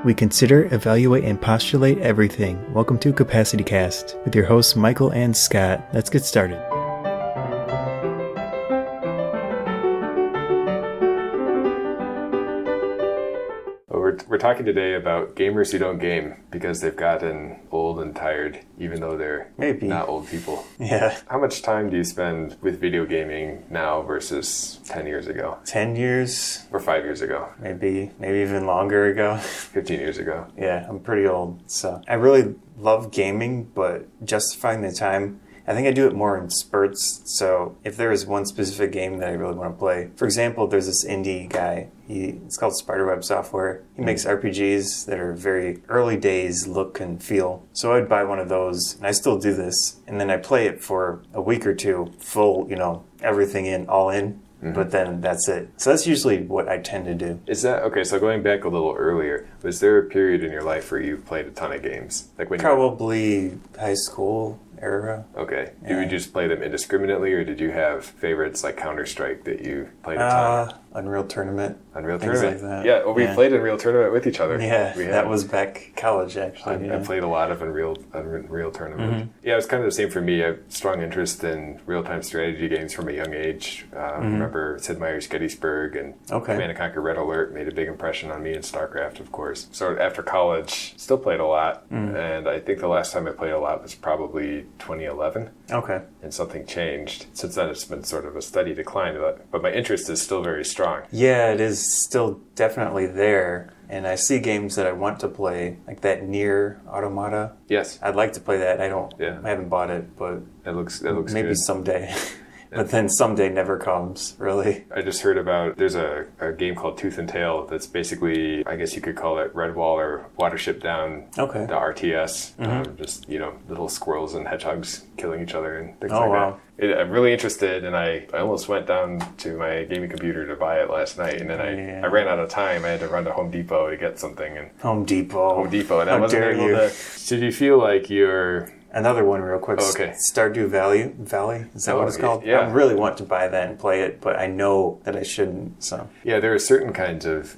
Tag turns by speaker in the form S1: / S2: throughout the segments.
S1: We consider, evaluate, and postulate everything. Welcome to Capacity Cast with your hosts Michael and Scott. Let's get started.
S2: We're talking today about gamers who don't game because they've gotten old and tired, even though they're not old people.
S1: Yeah.
S2: How much time do you spend with video gaming now versus 10 years ago?
S1: 10 years?
S2: Or 5 years ago?
S1: Maybe even longer ago.
S2: 15 years ago.
S1: Yeah, I'm pretty old. So I really love gaming, but justifying the time, I think I do it more in spurts. So if there is one specific game that I really want to play, for example, there's this indie guy. It's called Spiderweb Software. He makes RPGs that are very early days look and feel. So I'd buy one of those, and I still do this, and then I play it for a week or two, full, everything in, all in. But then that's it. So that's usually what I tend to do.
S2: Is that okay? So going back a little earlier, was there a period in your life where you played a ton of games? Like when
S1: Probably high school era.
S2: Okay. Yeah. Did you just play them indiscriminately, or did you have favorites like Counter-Strike that you played a ton?
S1: Unreal Tournament.
S2: Unreal
S1: Things
S2: Tournament.
S1: like that.
S2: Yeah, well, we played Unreal Tournament with each other.
S1: Yeah, that was back college, actually.
S2: I played a lot of Unreal Tournament. Yeah, it was kind of the same for me. I have strong interest in real-time strategy games from a young age. I remember Sid Meier's Gettysburg and Command & Conquer Red Alert made a big impression on me, and StarCraft, of course. So after college, still played a lot, and I think the last time I played a lot was probably 2011.
S1: Okay.
S2: And something changed. Since then, it's been sort of a steady decline, but my interest is still very strong.
S1: Yeah, it is still definitely there. And I see games that I want to play, like that Nier Automata.
S2: Yes.
S1: I'd like to play that. I haven't bought it, but
S2: it looks
S1: maybe
S2: good.
S1: Someday. But then someday never comes, really.
S2: I just heard about, there's a game called Tooth and Tail that's basically, I guess you could call it Redwall or Watership Down, the RTS. Just, little squirrels and hedgehogs killing each other and things like that. I'm really interested, and I almost went down to my gaming computer to buy it last night, and then I ran out of time. I had to run to Home Depot to get something. And
S1: Home Depot,
S2: and I wasn't able to. Did you feel like you're...
S1: Another one real quick. Stardew Valley? Is that what it's called?
S2: Yeah.
S1: I really want to buy that and play it, but I know that I shouldn't. So
S2: yeah, there are certain kinds of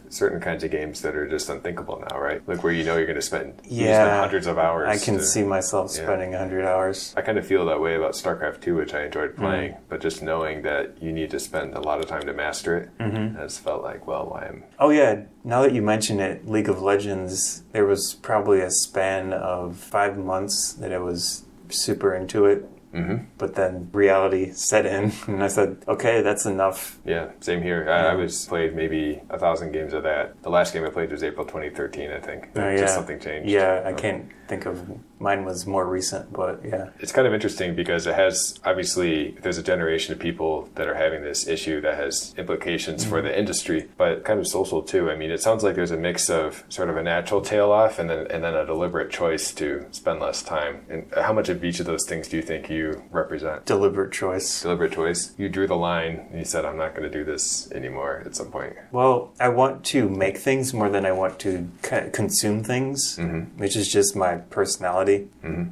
S2: games that are just unthinkable now, right? Like where you're going to spend hundreds of hours.
S1: I can see myself spending 100 hours.
S2: I kind of feel that way about StarCraft 2, which I enjoyed playing, but just knowing that you need to spend a lot of time to master it has felt like, why am...
S1: Oh yeah, now that you mention it, League of Legends, there was probably a span of 5 months that I was super into it, but then reality set in, and I said, okay, that's enough.
S2: Yeah, same here. I played maybe 1,000 games of that. The last game I played was April 2013, I think. Just something changed.
S1: Yeah, I can't think of... Mine was more recent, but yeah.
S2: It's kind of interesting because it has, obviously, there's a generation of people that are having this issue that has implications for the industry, but kind of social too. I mean, it sounds like there's a mix of sort of a natural tail off and then a deliberate choice to spend less time. And how much of each of those things do you think you represent?
S1: Deliberate choice.
S2: Deliberate choice. You drew the line and you said, I'm not going to do this anymore at some point.
S1: Well, I want to make things more than I want to consume things, which is just my personality.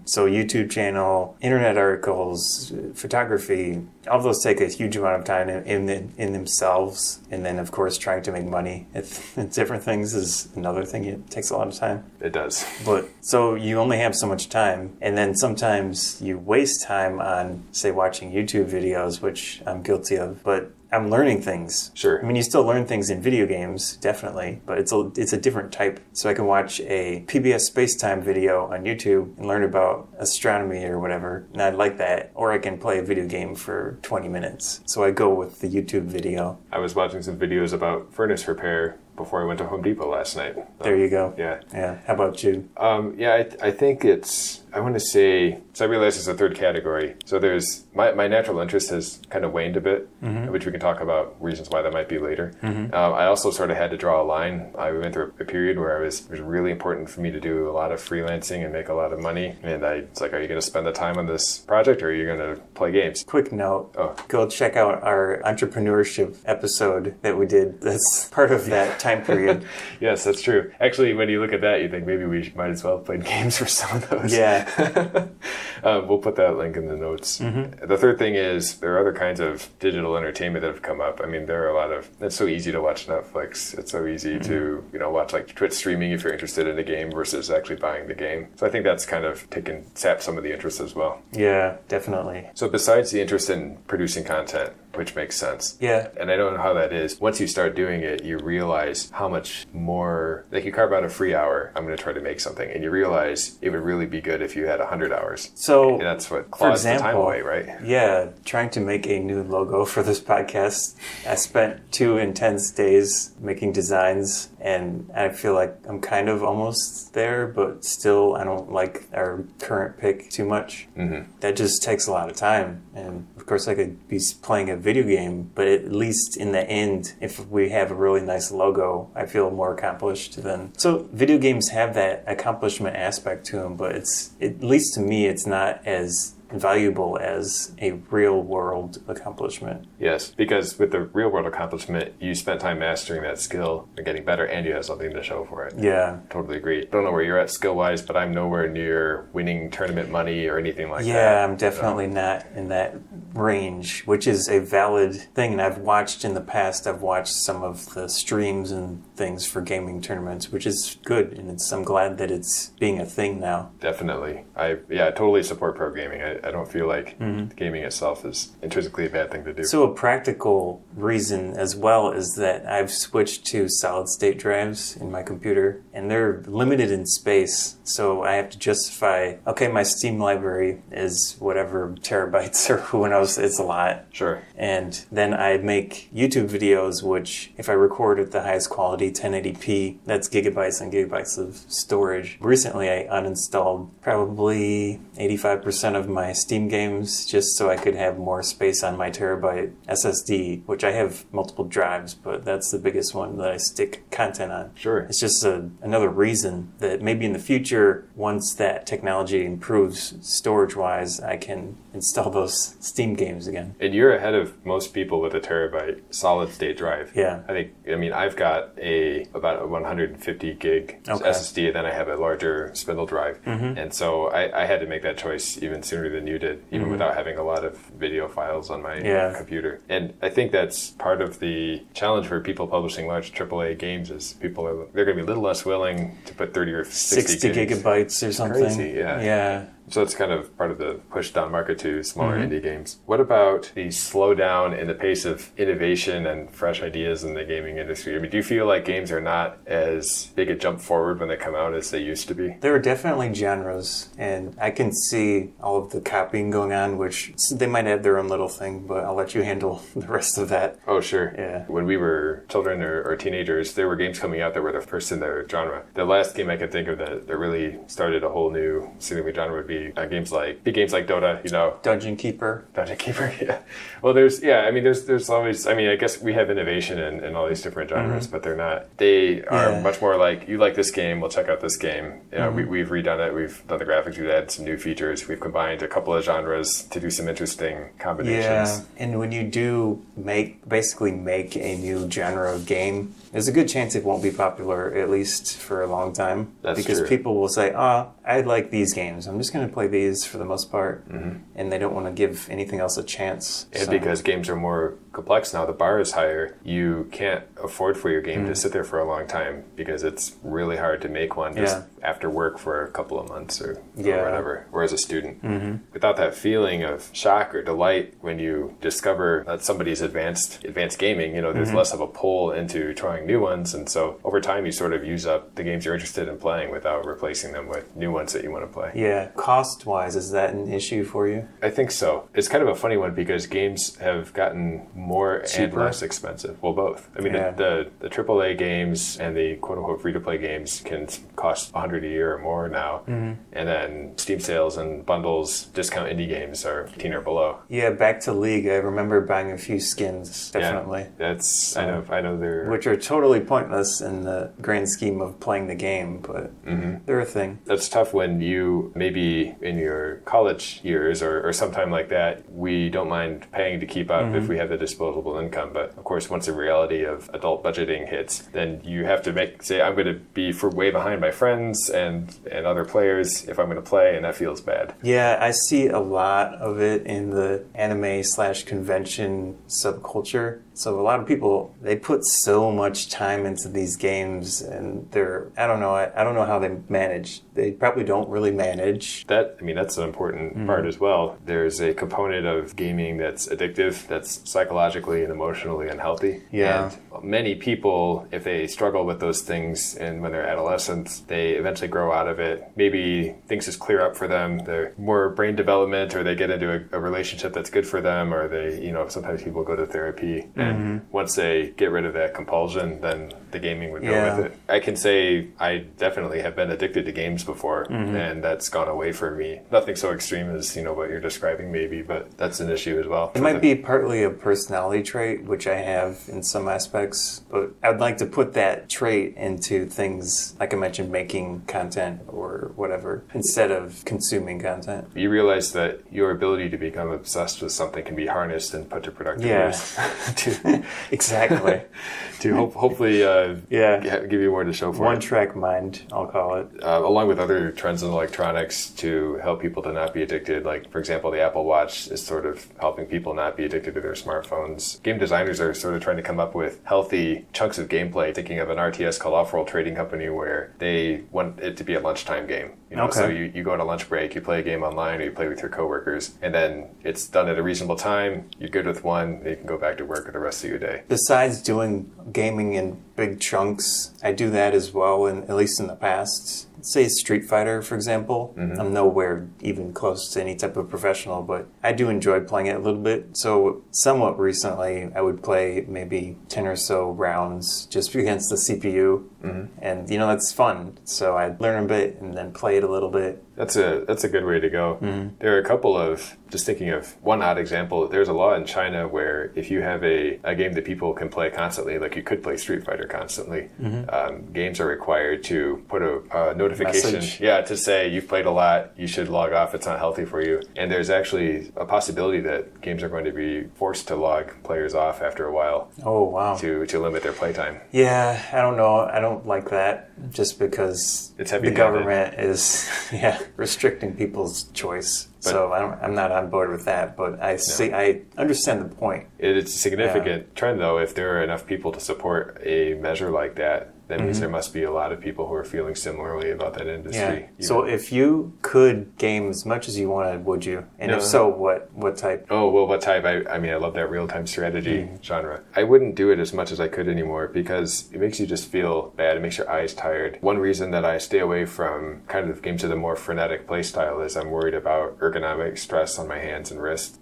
S1: So YouTube channel, internet articles, photography, all of those take a huge amount of time in themselves. And then, of course, trying to make money at different things is another thing. It takes a lot of time.
S2: It does.
S1: But so you only have so much time. And then sometimes you waste time on, say, watching YouTube videos, which I'm guilty of. But I'm learning things.
S2: Sure.
S1: I mean, you still learn things in video games, definitely, but it's a different type. So I can watch a PBS Spacetime video on YouTube and learn about astronomy or whatever, and I like that. Or I can play a video game for 20 minutes. So I go with the YouTube video.
S2: I was watching some videos about furnace repair before I went to Home Depot last night.
S1: There you go.
S2: Yeah.
S1: How about you?
S2: I think I want to say, so I realize there's a third category. So there's, my natural interest has kind of waned a bit, which we can talk about reasons why that might be later. I also sort of had to draw a line. I went through a period where it was really important for me to do a lot of freelancing and make a lot of money. And it's like, are you going to spend the time on this project or are you going to play games?
S1: Quick note, go check out our entrepreneurship episode that we did. That's part of that time period.
S2: Yes, that's true. Actually, when you look at that, you think maybe we might as well have played games for some of those.
S1: Yeah.
S2: We'll put that link in the notes. The third thing is there are other kinds of digital entertainment that have come up. I mean, there are a lot of, it's so easy to watch Netflix. It's so easy to, watch like Twitch streaming if you're interested in a game versus actually buying the game. So I think that's kind of sapped some of the interest as well.
S1: Yeah, definitely.
S2: So besides the interest in producing content, which makes sense.
S1: Yeah.
S2: And I don't know how that is. Once you start doing it, you realize how much more, like you carve out a free hour, I'm going to try to make something, and you realize it would really be good if you had 100 hours.
S1: So,
S2: and that's what claws the time away, right?
S1: Yeah, trying to make a new logo for this podcast, I spent 2 intense days making designs, and I feel like I'm kind of almost there, but still I don't like our current pick too much. That just takes a lot of time, and of course I could be playing a video game, but at least in the end, if we have a really nice logo, I feel more accomplished then. So video games have that accomplishment aspect to them, but at least to me, it's not as valuable as a real world accomplishment.
S2: Yes, because with the real world accomplishment, you spent time mastering that skill and getting better, and you have something to show for it.
S1: Yeah.
S2: Totally agree. Don't know where you're at skill-wise, but I'm nowhere near winning tournament money or anything like that.
S1: Yeah, I'm definitely not in that range, which is a valid thing. And I've watched some of the streams and things for gaming tournaments, which is good. And I'm glad that it's being a thing now.
S2: Definitely. I totally support pro gaming. I don't feel like gaming itself is intrinsically a bad thing to do.
S1: So a practical reason as well is that I've switched to solid state drives in my computer, and they're limited in space. So I have to justify, okay, my Steam library is whatever terabytes or who knows, it's a lot.
S2: Sure.
S1: And then I make YouTube videos, which if I record at the highest quality 1080p, that's gigabytes and gigabytes of storage. Recently I uninstalled probably 85% of my Steam games just so I could have more space on my terabyte SSD, which I have multiple drives, but that's the biggest one that I stick content on.
S2: Sure.
S1: It's just another reason that maybe in the future, once that technology improves storage-wise, I can install those Steam games again.
S2: And you're ahead of most people with a terabyte solid state drive.
S1: Yeah.
S2: I've got about a 150 gig SSD, and then I have a larger spindle drive. And so I had to make that choice even sooner than you did, even without having a lot of video files on my computer. And I think that's part of the challenge for people publishing large AAA games is they're going to be a little less willing to put 30 or 60
S1: gigabytes or something.
S2: Crazy, yeah.
S1: Yeah.
S2: So it's kind of part of the push down market to smaller indie games. What about the slowdown in the pace of innovation and fresh ideas in the gaming industry? I mean, do you feel like games are not as big a jump forward when they come out as they used to be?
S1: There are definitely genres, and I can see all of the copying going on, which they might have their own little thing, but I'll let you handle the rest of that.
S2: Oh, sure.
S1: Yeah.
S2: When we were children or teenagers, there were games coming out that were the first in their genre. The last game I could think of that really started a whole new significant genre would be big games like Dota,
S1: Dungeon Keeper,
S2: yeah. Well, there's always, I guess we have innovation in all these different genres, but they are much more like, you like this game, we'll check out this game. We've redone it, we've done the graphics, we've added some new features, we've combined a couple of genres to do some interesting combinations.
S1: Yeah, and when you do basically make a new genre of game, there's a good chance it won't be popular, at least for a long time.
S2: That's
S1: because
S2: true.
S1: People will say, I like these games. I'm just going to play these for the most part. And they don't want to give anything else a chance.
S2: And because games are more complex now, the bar is higher. You can't afford for your game to sit there for a long time because it's really hard to make one just after work for a couple of months or whatever, or as a student. Without that feeling of shock or delight when you discover that somebody's advanced gaming, there's less of a pull into trying new ones. And so over time, you sort of use up the games you're interested in playing without replacing them with new ones that you want to play.
S1: Yeah. Cost-wise, is that an issue for you?
S2: I think so. It's kind of a funny one because games have gotten more
S1: cheaper
S2: and less expensive. Well, both. I mean, the AAA games and the quote-unquote free-to-play games can cost $100 a year or more now. And then Steam sales and bundles, discount indie games are 15 or below.
S1: Yeah, back to League. I remember buying a few skins, definitely.
S2: Yeah, I know they're...
S1: Which are totally pointless in the grand scheme of playing the game, but they're a thing.
S2: That's tough when you, maybe in your college years or sometime like that, we don't mind paying to keep up if we have the disposable income. But of course, once the reality of adult budgeting hits, then you have to say, I'm going to be way behind my friends and other players if I'm going to play, and that feels bad.
S1: Yeah, I see a lot of it in the anime/convention subculture. So a lot of people, they put so much time into these games, and I don't know how they manage. They probably don't really manage.
S2: That's an important part as well. There's a component of gaming that's addictive, that's psychologically and emotionally unhealthy.
S1: Yeah.
S2: And many people, if they struggle with those things and when they're adolescents, they eventually grow out of it. Maybe things just clear up for them. They're more brain development, or they get into a relationship that's good for them, or they, sometimes people go to therapy. And once they get rid of that compulsion, then the gaming would go with it. I can say I definitely have been addicted to games before, and that's gone away for me. Nothing so extreme as, what you're describing maybe, but that's an issue as well.
S1: It might be partly a personality trait, which I have in some aspects, but I'd like to put that trait into things, like I mentioned, making content or whatever, instead of consuming content.
S2: You realize that your ability to become obsessed with something can be harnessed and put to productive use.
S1: Exactly.
S2: To hopefully give you more to show for it.
S1: One-track mind, I'll call it.
S2: Along with other trends in electronics to help people to not be addicted, like, for example, the Apple Watch is sort of helping people not be addicted to their smartphones. Game designers are sort of trying to come up with healthy chunks of gameplay, thinking of an RTS called Off-World Trading Company where they want it to be a lunchtime game. So you go on a lunch break, you play a game online, or you play with your coworkers, and then it's done at a reasonable time, you're good with one, then you can go back to work for the rest of your day.
S1: Besides doing gaming in big chunks, I do that as well, at least in the past. Say Street Fighter, for example. I'm nowhere even close to any type of professional, but I do enjoy playing it a little bit. So somewhat recently, I would play maybe 10 or so rounds just against the CPU. And, that's fun. So I'd learn a bit and then play it a little bit.
S2: That's a good way to go. There are a couple of, just thinking of one odd example, there's a law in China where if you have a game that people can play constantly, like you could play Street Fighter constantly, games are required to put a notification,
S1: message.
S2: To say you've played a lot, you should log off, it's not healthy for you. And there's actually a possibility that games are going to be forced to log players off after a while.
S1: Oh, wow.
S2: To limit their playtime.
S1: Yeah, I don't know. I don't like that just because the government is restricting people's choice. So I'm not on board with that, but I understand the point.
S2: It's a significant trend, though. If there are enough people to support a measure like that, that means there must be a lot of people who are feeling similarly about that industry.
S1: Yeah. So if you could game as much as you wanted, would you? And if so, what type?
S2: Oh, well, what type? I love that real-time strategy genre. I wouldn't do it as much as I could anymore because it makes you just feel bad. It makes your eyes tired. One reason that I stay away from kind of games with a more frenetic play style is I'm worried about ergonomic stress on my hands and wrists,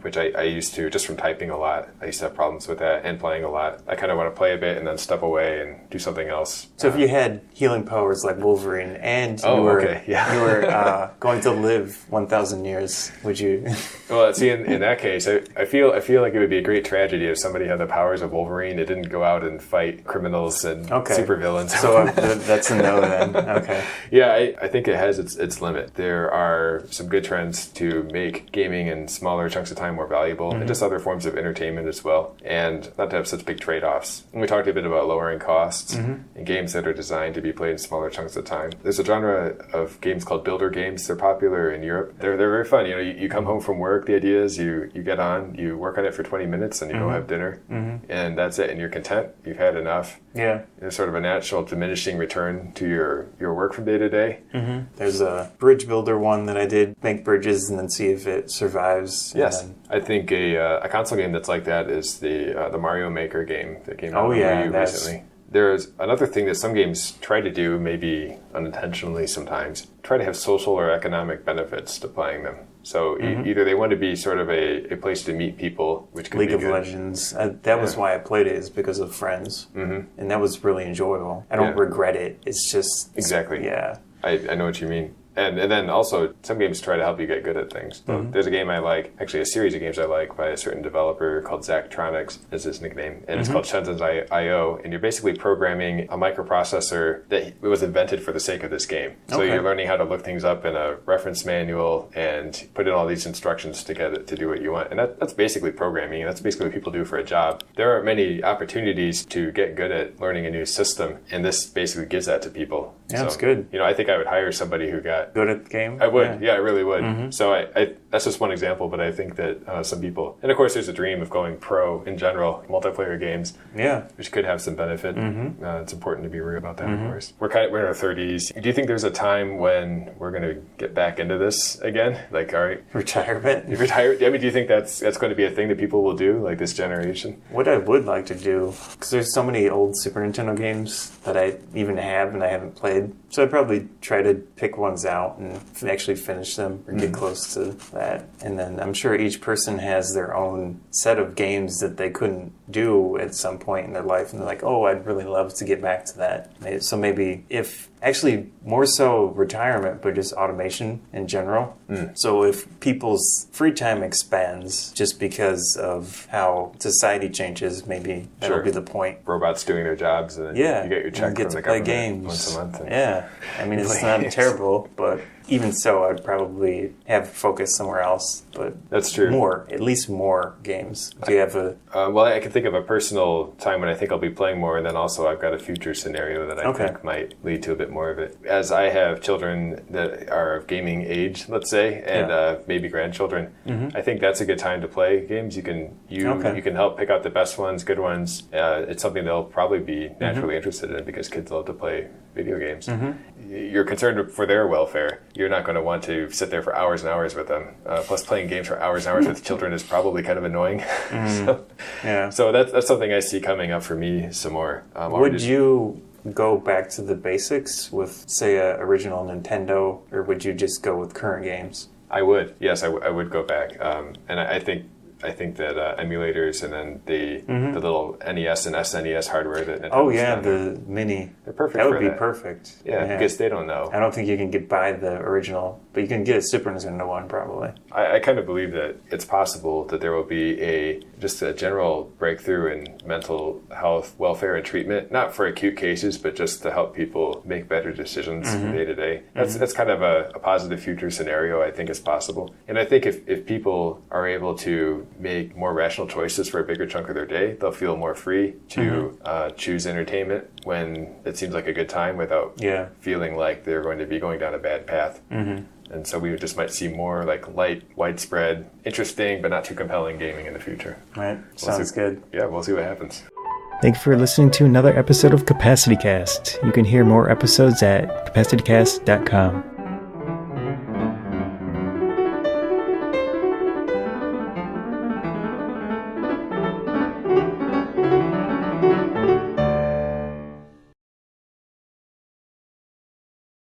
S2: which I used to, just from typing a lot. I used to have problems with that and playing a lot. I kind of want to play a bit and then step away and do something else.
S1: So if you had healing powers like Wolverine and you were going to live 1,000 years, would you?
S2: Well, see, in that case, I feel like it would be a great tragedy if somebody had the powers of Wolverine. It didn't go out and fight criminals and supervillains.
S1: So that's a no then. Okay.
S2: Yeah, I think it has its limit. There are some good trends to make gaming in smaller chunks of time more valuable, and just other forms of entertainment as well, and not to have such big trade-offs. And we talked a bit about lowering costs and games that are designed to be played in smaller chunks of time. There's a genre of games called builder games. They're popular in Europe. They're very fun. You come home from work, the idea is you get on, you work on it for 20 minutes, and you go have dinner, and that's it, and you're content. You've had enough.
S1: Yeah.
S2: There's sort of a natural diminishing return to your work from day to day.
S1: There's a bridge builder one that I did, make bridges and then see if it survives.
S2: Yes. I think a console game that's like that is the Mario Maker game that came out on Wii U recently. There's another thing that some games try to do, maybe unintentionally sometimes, try to have social or economic benefits to playing them. So either they want to be sort of a place to meet people, which could
S1: League
S2: be
S1: of
S2: good.
S1: Legends. That was why I played it, is because of friends. And that was really enjoyable. I don't regret it. It's just...
S2: Exactly.
S1: Yeah.
S2: I know what you mean. And then also, some games try to help you get good at things. So there's a game I like, actually a series of games I like by a certain developer called Zachtronics is his nickname. And it's called Shenzhen's I.O. And you're basically programming a microprocessor that was invented for the sake of this game. So you're learning how to look things up in a reference manual and put in all these instructions to get it to do what you want. And that's basically programming. That's basically what people do for a job. There are many opportunities to get good at learning a new system, and this basically gives that to people.
S1: Yeah, that's good.
S2: I think I would hire somebody who got
S1: good at the game.
S2: I would. Yeah, I really would. So I that's just one example, but I think that some people, and of course there's a dream of going pro in general, multiplayer games.
S1: Yeah.
S2: Which could have some benefit. It's important to be real about that, of course. We're in our 30s. Do you think there's a time when we're going to get back into this again? Like, all right.
S1: Retirement?
S2: Retire? I mean, do you think that's going to be a thing that people will do, like this generation?
S1: What I would like to do, because there's so many old Super Nintendo games that I even have and I haven't played. So I'd probably try to pick ones out and actually finish them or get close to that. And then I'm sure each person has their own set of games that they couldn't do at some point in their life. And they're like, oh, I'd really love to get back to that. So maybe if actually more so retirement, but just automation in general. So if people's free time expands just because of how society changes, maybe that'll be the point.
S2: Robots doing their jobs, and then you get your check
S1: get
S2: from
S1: to
S2: the
S1: play
S2: government
S1: games
S2: once a month.
S1: Yeah, I mean, it's not terrible, but even so, I'd probably have focus somewhere else. But
S2: that's true.
S1: At least more games. Do you have a...
S2: well, I can think of a personal time when I think I'll be playing more, and then also I've got a future scenario that I think might lead to a bit more of it. As I have children that are of gaming age, let's say, and maybe grandchildren, I think that's a good time to play games. You can help pick out the best ones, good ones. It's something they'll probably be naturally interested in because kids love to play video games. You're concerned for their welfare. You're not going to want to sit there for hours and hours with them. Plus, playing games for hours and hours with children is probably kind of annoying. So that's something I see coming up for me some more.
S1: Would you go back to the basics with, say, an original Nintendo, or would you just go with current games?
S2: I would. Yes, I would go back. And I think that emulators and then the little NES and SNES hardware that Nintendo's
S1: the mini.
S2: They're perfect.
S1: That would be perfect.
S2: Yeah, because they don't know.
S1: I don't think you can get by the original, but you can get a Super Nintendo one probably.
S2: I kind of believe that it's possible that there will be just a general breakthrough in mental health, welfare, and treatment, not for acute cases, but just to help people make better decisions day to day. That's kind of a positive future scenario I think is possible. And I think if people are able to make more rational choices for a bigger chunk of their day, they'll feel more free to choose entertainment when it seems like a good time without feeling like they're going to be going down a bad path. And so we just might see more like light, widespread, interesting, but not too compelling gaming in the future.
S1: Right. Sounds good.
S2: Yeah, we'll see what happens.
S3: Thank you for listening to another episode of Capacity Cast. You can hear more episodes at capacitycast.com.